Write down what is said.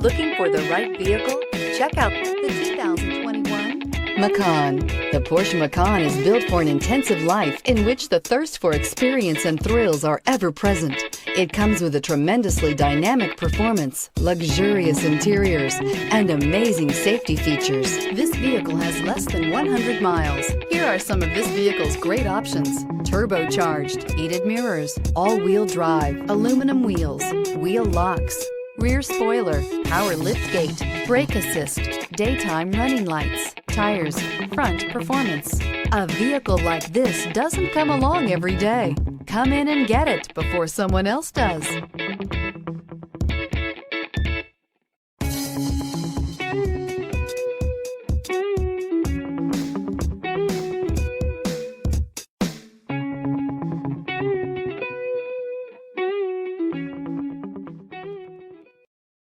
Looking for the right vehicle? Check out the 2021 Macan. The Porsche Macan is built for an intensive life in which the thirst for experience and thrills are ever present. It comes with a tremendously dynamic performance, luxurious interiors, and amazing safety features. This vehicle has less than 100 miles. Here are some of this vehicle's great options: turbocharged, heated mirrors, all-wheel drive, aluminum wheels, wheel locks, rear spoiler, power liftgate, brake assist, daytime running lights, tires, front performance. A vehicle like this doesn't come along every day. Come in and get it before someone else does.